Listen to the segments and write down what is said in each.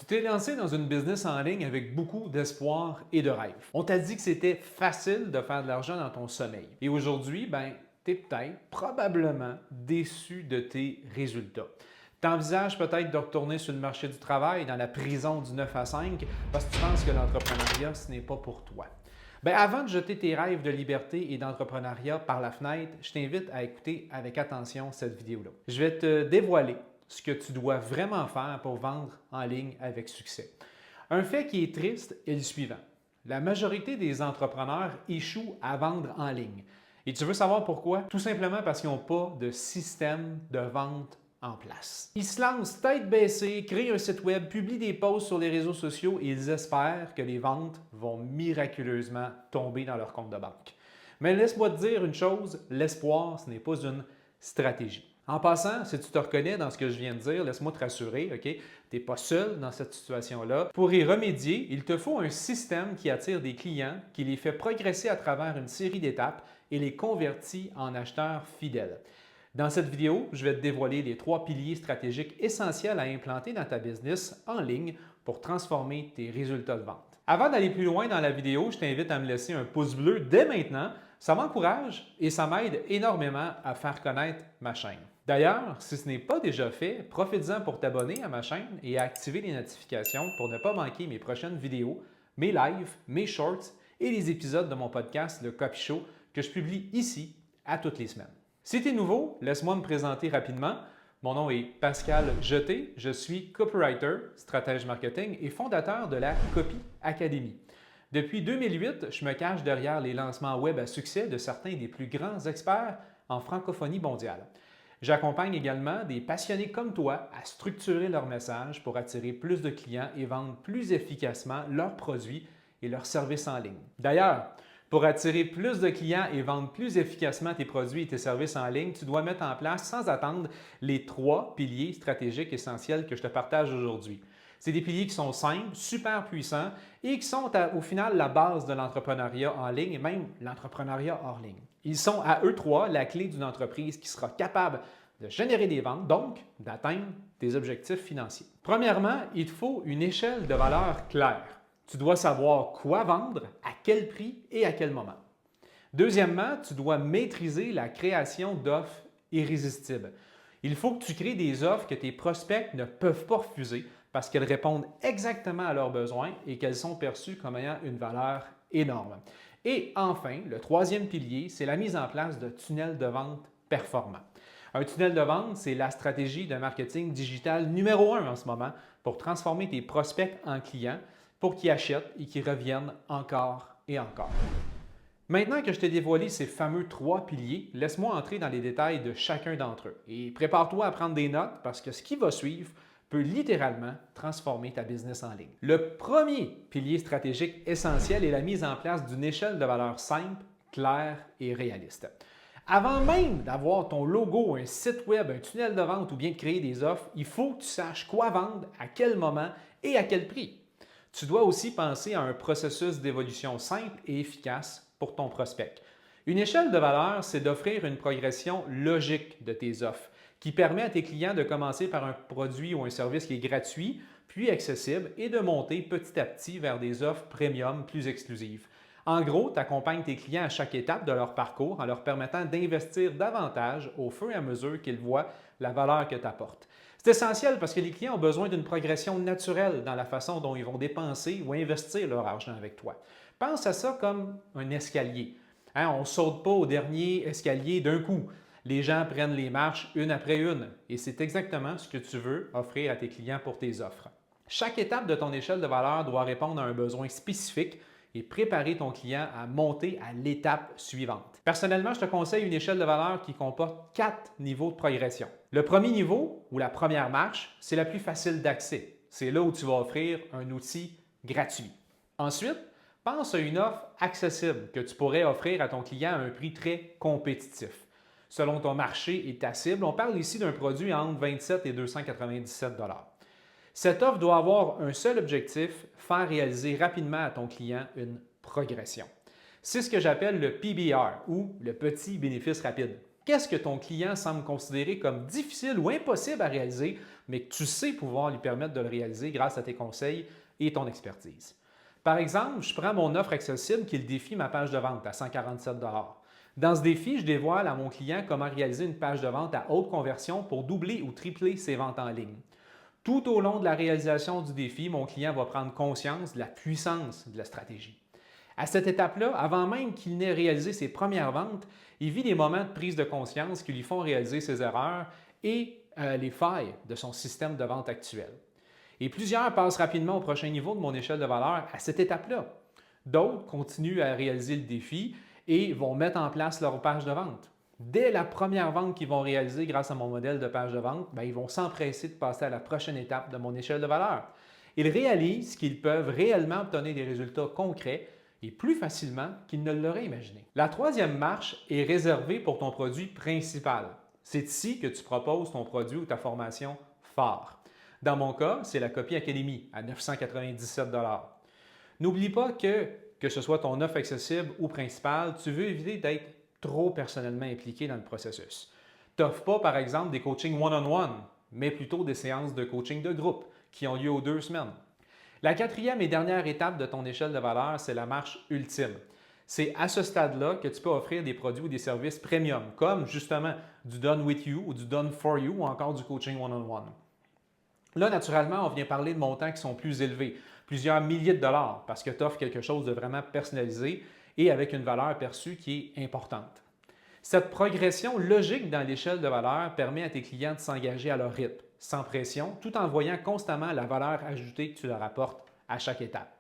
t'es lancé dans une business en ligne avec beaucoup d'espoir et de rêve. On t'a dit que c'était facile de faire de l'argent dans ton sommeil. Et aujourd'hui, tu es peut-être, probablement déçu de tes résultats. Tu envisages peut-être de retourner sur le marché du travail dans la prison du 9 à 5 parce que tu penses que l'entrepreneuriat, ce n'est pas pour toi. Avant de jeter tes rêves de liberté et d'entrepreneuriat par la fenêtre, je t'invite à écouter avec attention cette vidéo-là. Je vais te dévoiler ce que tu dois vraiment faire pour vendre en ligne avec succès. Un fait qui est triste est le suivant. La majorité des entrepreneurs échouent à vendre en ligne. Et tu veux savoir pourquoi? Tout simplement parce qu'ils n'ont pas de système de vente en place. Ils se lancent tête baissée, créent un site web, publient des posts sur les réseaux sociaux et ils espèrent que les ventes vont miraculeusement tomber dans leur compte de banque. Mais laisse-moi te dire une chose, l'espoir, ce n'est pas une stratégie. En passant, si tu te reconnais dans ce que je viens de dire, laisse-moi te rassurer, OK? Tu n'es pas seul dans cette situation-là. Pour y remédier, il te faut un système qui attire des clients, qui les fait progresser à travers une série d'étapes et les convertit en acheteurs fidèles. Dans cette vidéo, je vais te dévoiler les 3 piliers stratégiques essentiels à implanter dans ta business en ligne pour transformer tes résultats de vente. Avant d'aller plus loin dans la vidéo, je t'invite à me laisser un pouce bleu dès maintenant. Ça m'encourage et ça m'aide énormément à faire connaître ma chaîne. D'ailleurs, si ce n'est pas déjà fait, profite-en pour t'abonner à ma chaîne et à activer les notifications pour ne pas manquer mes prochaines vidéos, mes lives, mes shorts et les épisodes de mon podcast Le Copy Show que je publie ici à toutes les semaines. Si tu es nouveau, laisse-moi me présenter rapidement. Mon nom est Pascal Jeté, je suis copywriter, stratège marketing et fondateur de la Copy Academy. Depuis 2008, je me cache derrière les lancements web à succès de certains des plus grands experts en francophonie mondiale. J'accompagne également des passionnés comme toi à structurer leur message pour attirer plus de clients et vendre plus efficacement leurs produits et leurs services en ligne. D'ailleurs, pour attirer plus de clients et vendre plus efficacement tes produits et tes services en ligne, tu dois mettre en place sans attendre les 3 piliers stratégiques essentiels que je te partage aujourd'hui. C'est des piliers qui sont simples, super puissants et qui sont au final la base de l'entrepreneuriat en ligne et même l'entrepreneuriat hors ligne. Ils sont à eux 3 la clé d'une entreprise qui sera capable de générer des ventes, donc d'atteindre tes objectifs financiers. Premièrement, il te faut une échelle de valeur claire. Tu dois savoir quoi vendre, à quel prix et à quel moment. Deuxièmement, tu dois maîtriser la création d'offres irrésistibles. Il faut que tu crées des offres que tes prospects ne peuvent pas refuser parce qu'elles répondent exactement à leurs besoins et qu'elles sont perçues comme ayant une valeur énorme. Et enfin, le 3e pilier, c'est la mise en place de tunnels de vente performants. Un tunnel de vente, c'est la stratégie de marketing digital numéro 1 en ce moment pour transformer tes prospects en clients pour qu'ils achètent et qu'ils reviennent encore et encore. Maintenant que je t'ai dévoilé ces fameux 3 piliers, laisse-moi entrer dans les détails de chacun d'entre eux. Et prépare-toi à prendre des notes parce que ce qui va suivre peut littéralement transformer ta business en ligne. Le premier pilier stratégique essentiel est la mise en place d'une échelle de valeur simple, claire et réaliste. Avant même d'avoir ton logo, un site web, un tunnel de vente ou bien de créer des offres, il faut que tu saches quoi vendre, à quel moment et à quel prix. Tu dois aussi penser à un processus d'évolution simple et efficace pour ton prospect. Une échelle de valeur, c'est d'offrir une progression logique de tes offres qui permet à tes clients de commencer par un produit ou un service qui est gratuit, puis accessible et de monter petit à petit vers des offres premium plus exclusives. En gros, tu accompagnes tes clients à chaque étape de leur parcours en leur permettant d'investir davantage au fur et à mesure qu'ils voient la valeur que tu apportes. C'est essentiel parce que les clients ont besoin d'une progression naturelle dans la façon dont ils vont dépenser ou investir leur argent avec toi. Pense à ça comme un escalier. On ne saute pas au dernier escalier d'un coup. Les gens prennent les marches une après une et c'est exactement ce que tu veux offrir à tes clients pour tes offres. Chaque étape de ton échelle de valeur doit répondre à un besoin spécifique et préparer ton client à monter à l'étape suivante. Personnellement, je te conseille une échelle de valeur qui comporte 4 niveaux de progression. Le premier niveau, ou la première marche, c'est la plus facile d'accès. C'est là où tu vas offrir un outil gratuit. Ensuite, pense à une offre accessible que tu pourrais offrir à ton client à un prix très compétitif. Selon ton marché et ta cible, on parle ici d'un produit entre 27 et 297 $. Cette offre doit avoir un seul objectif, faire réaliser rapidement à ton client une progression. C'est ce que j'appelle le PBR ou le petit bénéfice rapide. Qu'est-ce que ton client semble considérer comme difficile ou impossible à réaliser mais que tu sais pouvoir lui permettre de le réaliser grâce à tes conseils et ton expertise. Par exemple, je prends mon offre accessible qui est le défi Ma page de vente à 147 $. Dans ce défi, je dévoile à mon client comment réaliser une page de vente à haute conversion pour doubler ou tripler ses ventes en ligne. Tout au long de la réalisation du défi, mon client va prendre conscience de la puissance de la stratégie. À cette étape-là, avant même qu'il n'ait réalisé ses premières ventes, il vit des moments de prise de conscience qui lui font réaliser ses erreurs et les failles de son système de vente actuel. Et plusieurs passent rapidement au prochain niveau de mon échelle de valeur à cette étape-là. D'autres continuent à réaliser le défi et vont mettre en place leur page de vente. Dès la première vente qu'ils vont réaliser grâce à mon modèle de page de vente, ils vont s'empresser de passer à la prochaine étape de mon échelle de valeur. Ils réalisent qu'ils peuvent réellement obtenir des résultats concrets et plus facilement qu'ils ne l'auraient imaginé. La troisième marche est réservée pour ton produit principal. C'est ici que tu proposes ton produit ou ta formation phare. Dans mon cas, c'est la Copy Academy à 997 $. N'oublie pas que ce soit ton offre accessible ou principale, tu veux éviter d'être trop personnellement impliqué dans le processus. Tu n'offres pas, par exemple, des coachings one-on-one, mais plutôt des séances de coaching de groupe qui ont lieu aux 2 semaines. La quatrième et dernière étape de ton échelle de valeur, c'est la marche ultime. C'est à ce stade-là que tu peux offrir des produits ou des services premium, comme justement du Done with you ou du Done for you ou encore du coaching one-on-one. Là, naturellement, on vient parler de montants qui sont plus élevés, plusieurs milliers de dollars, parce que tu offres quelque chose de vraiment personnalisé et avec une valeur perçue qui est importante. Cette progression logique dans l'échelle de valeur permet à tes clients de s'engager à leur rythme, sans pression, tout en voyant constamment la valeur ajoutée que tu leur apportes à chaque étape.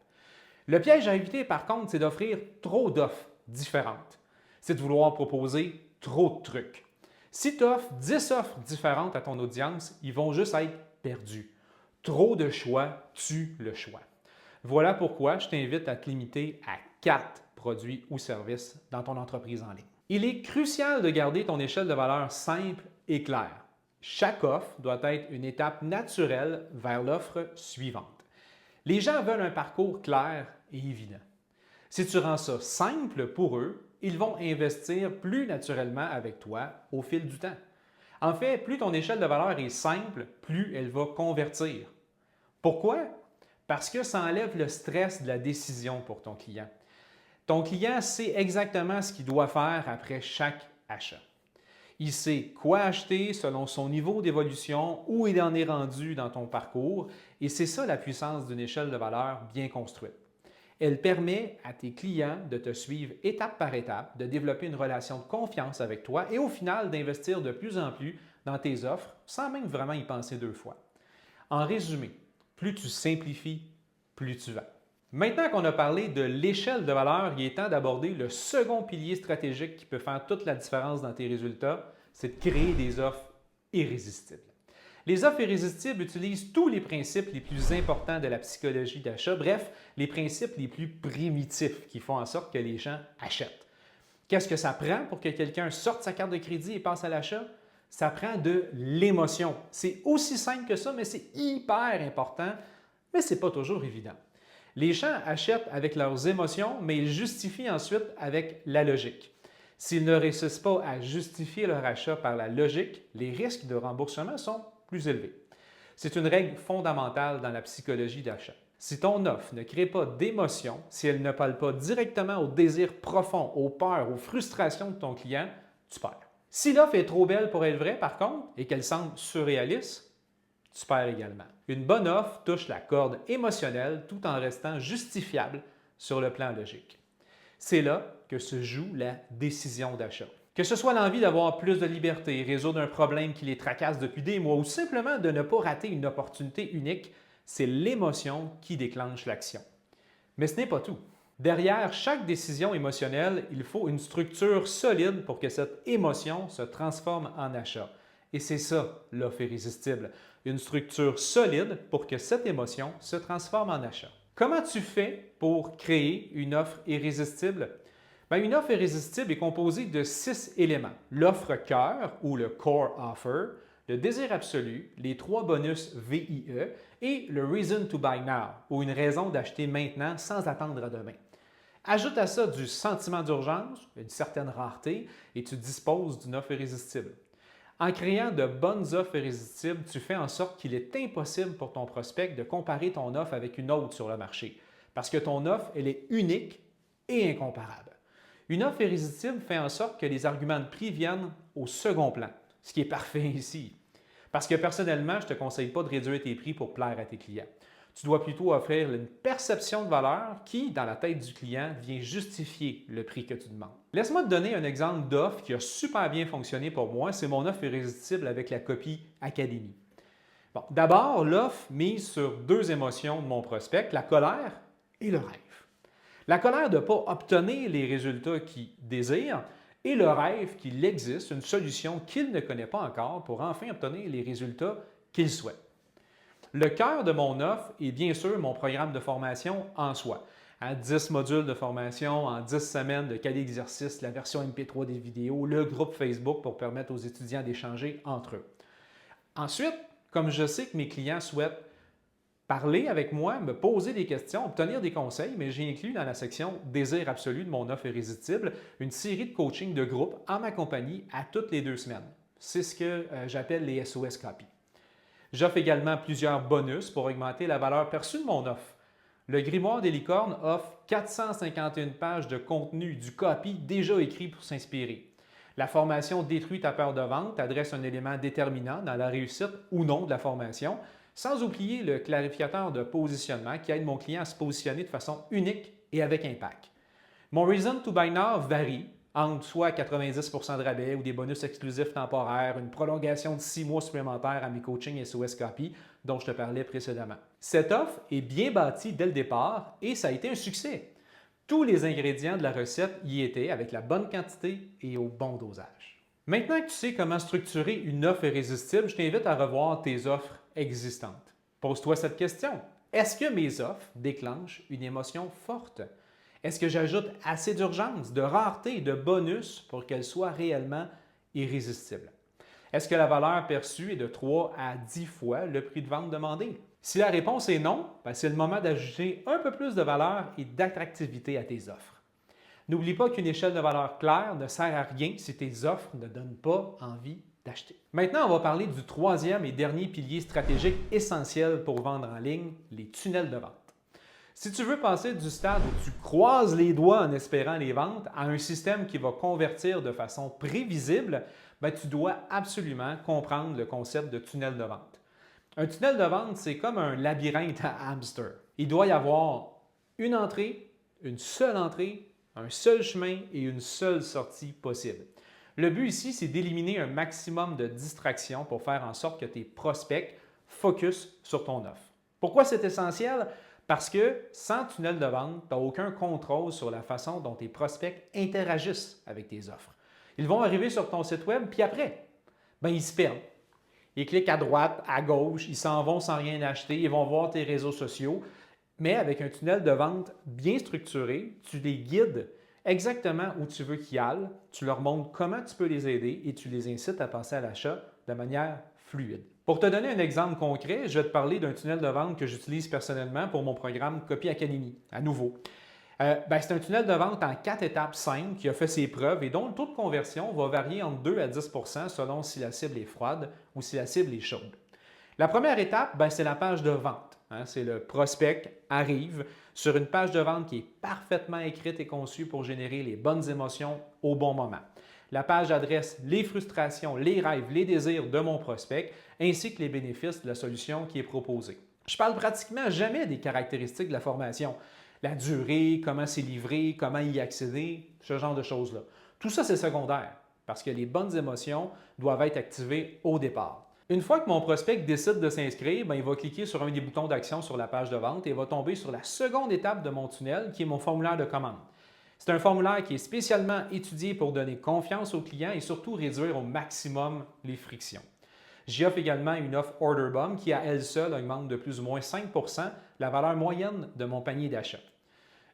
Le piège à éviter, par contre, c'est d'offrir trop d'offres différentes. C'est de vouloir proposer trop de trucs. Si tu offres 10 offres différentes à ton audience, ils vont juste être perdus. Trop de choix tue le choix. Voilà pourquoi je t'invite à te limiter à 4 produits ou services dans ton entreprise en ligne. Il est crucial de garder ton échelle de valeur simple et claire. Chaque offre doit être une étape naturelle vers l'offre suivante. Les gens veulent un parcours clair et évident. Si tu rends ça simple pour eux, ils vont investir plus naturellement avec toi au fil du temps. En fait, plus ton échelle de valeur est simple, plus elle va convertir. Pourquoi? Parce que ça enlève le stress de la décision pour ton client. Ton client sait exactement ce qu'il doit faire après chaque achat. Il sait quoi acheter selon son niveau d'évolution, où il en est rendu dans ton parcours, et c'est ça la puissance d'une échelle de valeur bien construite. Elle permet à tes clients de te suivre étape par étape, de développer une relation de confiance avec toi et au final d'investir de plus en plus dans tes offres sans même vraiment y penser 2 fois. En résumé, plus tu simplifies, plus tu vends. Maintenant qu'on a parlé de l'échelle de valeur, il est temps d'aborder le second pilier stratégique qui peut faire toute la différence dans tes résultats, c'est de créer des offres irrésistibles. Les offres irrésistibles utilisent tous les principes les plus importants de la psychologie d'achat, bref, les principes les plus primitifs qui font en sorte que les gens achètent. Qu'est-ce que ça prend pour que quelqu'un sorte sa carte de crédit et passe à l'achat? Ça prend de l'émotion. C'est aussi simple que ça, mais c'est hyper important, mais ce n'est pas toujours évident. Les gens achètent avec leurs émotions, mais ils justifient ensuite avec la logique. S'ils ne réussissent pas à justifier leur achat par la logique, les risques de remboursement sont plus élevés. C'est une règle fondamentale dans la psychologie d'achat. Si ton offre ne crée pas d'émotion, si elle ne parle pas directement au désir profond, aux peurs, aux frustrations de ton client, tu perds. Si l'offre est trop belle pour être vraie, par contre, et qu'elle semble surréaliste, tu perds également. Une bonne offre touche la corde émotionnelle tout en restant justifiable sur le plan logique. C'est là que se joue la décision d'achat. Que ce soit l'envie d'avoir plus de liberté, résoudre un problème qui les tracasse depuis des mois ou simplement de ne pas rater une opportunité unique, c'est l'émotion qui déclenche l'action. Mais ce n'est pas tout. Derrière chaque décision émotionnelle, il faut une structure solide pour que cette émotion se transforme en achat. Et c'est ça, l'offre irrésistible. Une structure solide pour que cette émotion se transforme en achat. Comment tu fais pour créer une offre irrésistible? Une offre irrésistible est composée de 6 éléments. L'offre cœur ou le core offer, le désir absolu, les 3 bonus VIE et le reason to buy now ou une raison d'acheter maintenant sans attendre à demain. Ajoute à ça du sentiment d'urgence, une certaine rareté et tu disposes d'une offre irrésistible. En créant de bonnes offres irrésistibles, tu fais en sorte qu'il est impossible pour ton prospect de comparer ton offre avec une autre sur le marché, parce que ton offre, elle est unique et incomparable. Une offre irrésistible fait en sorte que les arguments de prix viennent au second plan, ce qui est parfait ici. Parce que personnellement, je ne te conseille pas de réduire tes prix pour plaire à tes clients. Tu dois plutôt offrir une perception de valeur qui, dans la tête du client, vient justifier le prix que tu demandes. Laisse-moi te donner un exemple d'offre qui a super bien fonctionné pour moi. C'est mon offre irrésistible avec la copie Académie. Bon, d'abord, l'offre mise sur deux émotions de mon prospect, la colère et le rêve. La colère de ne pas obtenir les résultats qu'il désire et le rêve qu'il existe une solution qu'il ne connaît pas encore pour enfin obtenir les résultats qu'il souhaite. Le cœur de mon offre est bien sûr mon programme de formation en soi. À 10 modules de formation en 10 semaines de cas d'exercice, la version MP3 des vidéos, le groupe Facebook pour permettre aux étudiants d'échanger entre eux. Ensuite, comme je sais que mes clients souhaitent parler avec moi, me poser des questions, obtenir des conseils, mais j'ai inclus dans la section Désir absolu de mon offre irrésistible une série de coaching de groupe en ma compagnie à toutes les 2 semaines. C'est ce que j'appelle les SOS Copy. J'offre également plusieurs bonus pour augmenter la valeur perçue de mon offre. Le Grimoire des licornes offre 451 pages de contenu du copy déjà écrit pour s'inspirer. La formation Détruis ta peur de vente adresse un élément déterminant dans la réussite ou non de la formation, sans oublier le clarificateur de positionnement qui aide mon client à se positionner de façon unique et avec impact. Mon Reason to Buy Now varie entre soit 90 de rabais ou des bonus exclusifs temporaires, une prolongation de 6 mois supplémentaires à mes coachings SOS Copy dont je te parlais précédemment. Cette offre est bien bâtie dès le départ et ça a été un succès. Tous les ingrédients de la recette y étaient avec la bonne quantité et au bon dosage. Maintenant que tu sais comment structurer une offre irrésistible, je t'invite à revoir tes offres existantes. Pose-toi cette question. Est-ce que mes offres déclenchent une émotion forte? Est-ce que j'ajoute assez d'urgence, de rareté, de bonus pour qu'elles soient réellement irrésistibles? Est-ce que la valeur perçue est de 3 à 10 fois le prix de vente demandé? Si la réponse est non, c'est le moment d'ajouter un peu plus de valeur et d'attractivité à tes offres. N'oublie pas qu'une échelle de valeur claire ne sert à rien si tes offres ne donnent pas envie d'acheter. Maintenant, on va parler du troisième et dernier pilier stratégique essentiel pour vendre en ligne, les tunnels de vente. Si tu veux passer du stade où tu croises les doigts en espérant les ventes à un système qui va convertir de façon prévisible, tu dois absolument comprendre le concept de tunnel de vente. Un tunnel de vente, c'est comme un labyrinthe à hamster. Il doit y avoir une entrée, un seul chemin et une seule sortie possible. Le but ici, c'est d'éliminer un maximum de distractions pour faire en sorte que tes prospects focus sur ton offre. Pourquoi c'est essentiel? Parce que sans tunnel de vente, tu n'as aucun contrôle sur la façon dont tes prospects interagissent avec tes offres. Ils vont arriver sur ton site web, puis après, ils se perdent. Ils cliquent à droite, à gauche, ils s'en vont sans rien acheter, ils vont voir tes réseaux sociaux. Mais avec un tunnel de vente bien structuré, tu les guides exactement où tu veux qu'ils aillent, tu leur montres comment tu peux les aider et tu les incites à passer à l'achat de manière fluide. Pour te donner un exemple concret, je vais te parler d'un tunnel de vente que j'utilise personnellement pour mon programme Copy Academy, à nouveau. C'est un tunnel de vente en 4 étapes simples qui a fait ses preuves et dont le taux de conversion va varier entre 2 à 10 selon si la cible est froide ou si la cible est chaude. La première étape, c'est la page de vente. C'est le prospect arrive sur une page de vente qui est parfaitement écrite et conçue pour générer les bonnes émotions au bon moment. La page adresse les frustrations, les rêves, les désirs de mon prospect ainsi que les bénéfices de la solution qui est proposée. Je parle pratiquement jamais des caractéristiques de la formation. La durée, comment c'est livré, comment y accéder, ce genre de choses-là. Tout ça, c'est secondaire parce que les bonnes émotions doivent être activées au départ. Une fois que mon prospect décide de s'inscrire, il va cliquer sur un des boutons d'action sur la page de vente et va tomber sur la seconde étape de mon tunnel qui est mon formulaire de commande. C'est un formulaire qui est spécialement étudié pour donner confiance aux clients et surtout réduire au maximum les frictions. J'y offre également une offre Order Bomb qui, à elle seule, augmente de plus ou moins 5 la valeur moyenne de mon panier d'achat.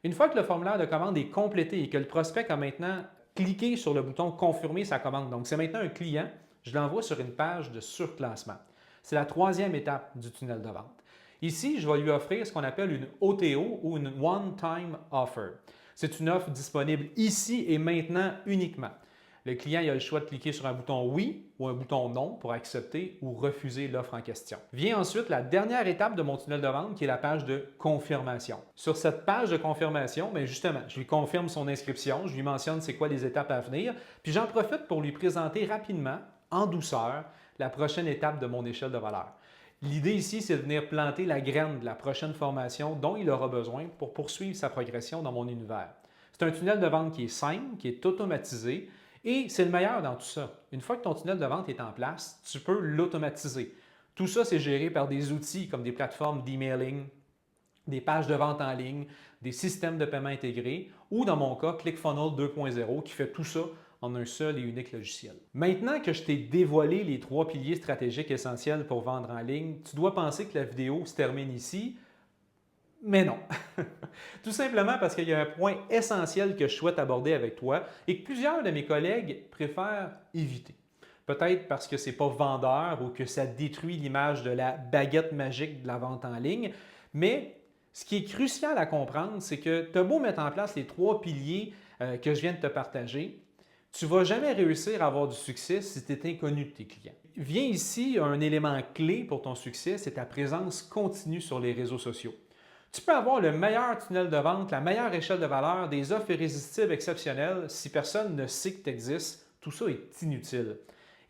Une fois que le formulaire de commande est complété et que le prospect a maintenant cliqué sur le bouton « Confirmer sa commande », donc c'est maintenant un client, je l'envoie sur une page de surclassement. C'est la troisième étape du tunnel de vente. Ici, je vais lui offrir ce qu'on appelle une OTO ou une One-Time Offer. C'est une offre disponible ici et maintenant uniquement. Le client il a le choix de cliquer sur un bouton oui ou un bouton non pour accepter ou refuser l'offre en question. Vient ensuite la dernière étape de mon tunnel de vente qui est la page de confirmation. Sur cette page de confirmation, bien justement, je lui confirme son inscription, je lui mentionne c'est quoi les étapes à venir, puis j'en profite pour lui présenter rapidement, en douceur, la prochaine étape de mon échelle de valeur. L'idée ici, c'est de venir planter la graine de la prochaine formation dont il aura besoin pour poursuivre sa progression dans mon univers. C'est un tunnel de vente qui est simple, qui est automatisé, et c'est le meilleur dans tout ça. Une fois que ton tunnel de vente est en place, tu peux l'automatiser. Tout ça, c'est géré par des outils comme des plateformes d'emailing, des pages de vente en ligne, des systèmes de paiement intégrés ou, dans mon cas, ClickFunnels 2.0 qui fait tout ça en un seul et unique logiciel. Maintenant que je t'ai dévoilé les 3 piliers stratégiques essentiels pour vendre en ligne, tu dois penser que la vidéo se termine ici. Mais non. Tout simplement parce qu'il y a un point essentiel que je souhaite aborder avec toi et que plusieurs de mes collègues préfèrent éviter. Peut-être parce que ce n'est pas vendeur ou que ça détruit l'image de la baguette magique de la vente en ligne, mais ce qui est crucial à comprendre, c'est que tu as beau mettre en place les 3 piliers que je viens de te partager, tu ne vas jamais réussir à avoir du succès si tu es inconnu de tes clients. Vient ici un élément clé pour ton succès, c'est ta présence continue sur les réseaux sociaux. Tu peux avoir le meilleur tunnel de vente, la meilleure échelle de valeur, des offres irrésistibles exceptionnelles. Si personne ne sait que tu existes, tout ça est inutile.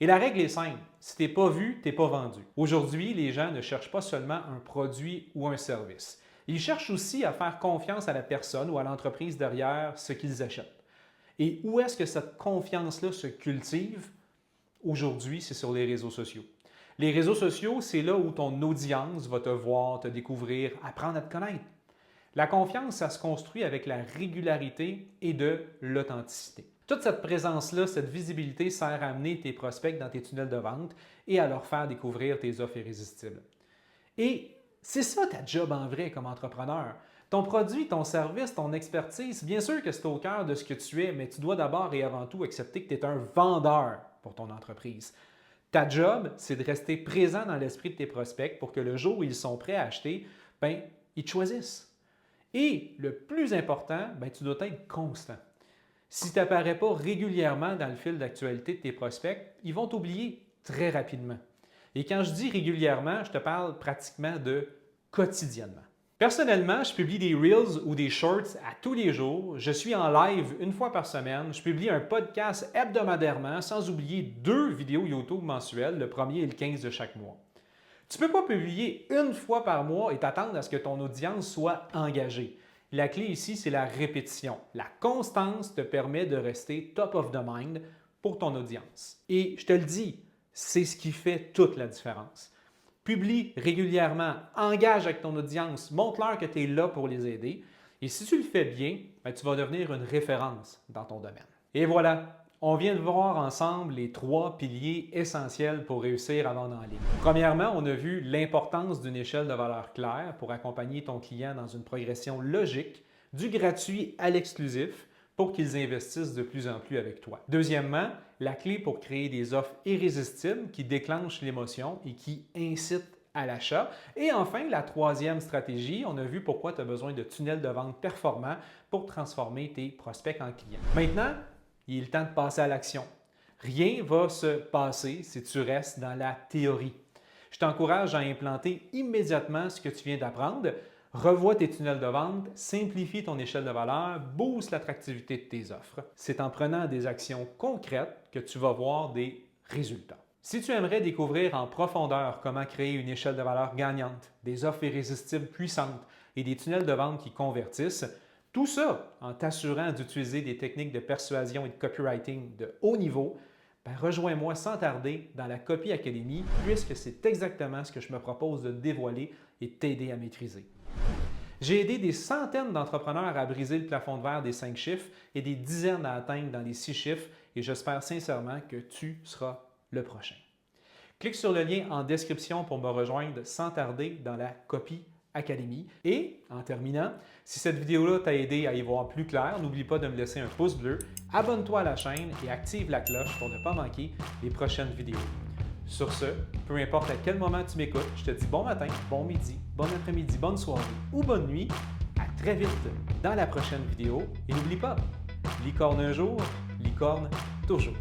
Et la règle est simple, si tu n'es pas vu, tu n'es pas vendu. Aujourd'hui, les gens ne cherchent pas seulement un produit ou un service. Ils cherchent aussi à faire confiance à la personne ou à l'entreprise derrière ce qu'ils achètent. Et où est-ce que cette confiance-là se cultive? Aujourd'hui, c'est sur les réseaux sociaux. Les réseaux sociaux, c'est là où ton audience va te voir, te découvrir, apprendre à te connaître. La confiance, ça se construit avec la régularité et de l'authenticité. Toute cette présence-là, cette visibilité sert à amener tes prospects dans tes tunnels de vente et à leur faire découvrir tes offres irrésistibles. Et c'est ça ta job en vrai comme entrepreneur. Ton produit, ton service, ton expertise, bien sûr que c'est au cœur de ce que tu es, mais tu dois d'abord et avant tout accepter que tu es un vendeur pour ton entreprise. Ta job, c'est de rester présent dans l'esprit de tes prospects pour que le jour où ils sont prêts à acheter, ils te choisissent. Et le plus important, tu dois être constant. Si tu n'apparais pas régulièrement dans le fil d'actualité de tes prospects, ils vont t'oublier très rapidement. Et quand je dis régulièrement, je te parle pratiquement de quotidiennement. Personnellement, je publie des Reels ou des Shorts à tous les jours. Je suis en live une fois par semaine. Je publie un podcast hebdomadairement, sans oublier 2 vidéos YouTube mensuelles, le 1er et le 15 de chaque mois. Tu ne peux pas publier une fois par mois et t'attendre à ce que ton audience soit engagée. La clé ici, c'est la répétition. La constance te permet de rester top of the mind pour ton audience. Et je te le dis, c'est ce qui fait toute la différence. Publie régulièrement, engage avec ton audience, montre-leur que tu es là pour les aider. Et si tu le fais bien, tu vas devenir une référence dans ton domaine. Et voilà, on vient de voir ensemble les 3 piliers essentiels pour réussir à vendre en ligne. Premièrement, on a vu l'importance d'une échelle de valeur claire pour accompagner ton client dans une progression logique, du gratuit à l'exclusif, pour qu'ils investissent de plus en plus avec toi. Deuxièmement, la clé pour créer des offres irrésistibles qui déclenchent l'émotion et qui incitent à l'achat. Et enfin, la 3e stratégie, on a vu pourquoi tu as besoin de tunnels de vente performants pour transformer tes prospects en clients. Maintenant, il est le temps de passer à l'action. Rien ne va se passer si tu restes dans la théorie. Je t'encourage à implanter immédiatement ce que tu viens d'apprendre. Revois tes tunnels de vente, simplifie ton échelle de valeur, booste l'attractivité de tes offres. C'est en prenant des actions concrètes que tu vas voir des résultats. Si tu aimerais découvrir en profondeur comment créer une échelle de valeur gagnante, des offres irrésistibles puissantes et des tunnels de vente qui convertissent, tout ça en t'assurant d'utiliser des techniques de persuasion et de copywriting de haut niveau, rejoins-moi sans tarder dans la Copy Academy puisque c'est exactement ce que je me propose de dévoiler et t'aider à maîtriser. J'ai aidé des centaines d'entrepreneurs à briser le plafond de verre des 5 chiffres et des dizaines à atteindre dans les 6 chiffres et j'espère sincèrement que tu seras le prochain. Clique sur le lien en description pour me rejoindre sans tarder dans la Copy Academy. Et en terminant, si cette vidéo-là t'a aidé à y voir plus clair, n'oublie pas de me laisser un pouce bleu, abonne-toi à la chaîne et active la cloche pour ne pas manquer les prochaines vidéos. Sur ce, peu importe à quel moment tu m'écoutes, je te dis bon matin, bon midi, bon après-midi, bonne soirée ou bonne nuit. À très vite dans la prochaine vidéo. Et n'oublie pas, licorne un jour, licorne toujours.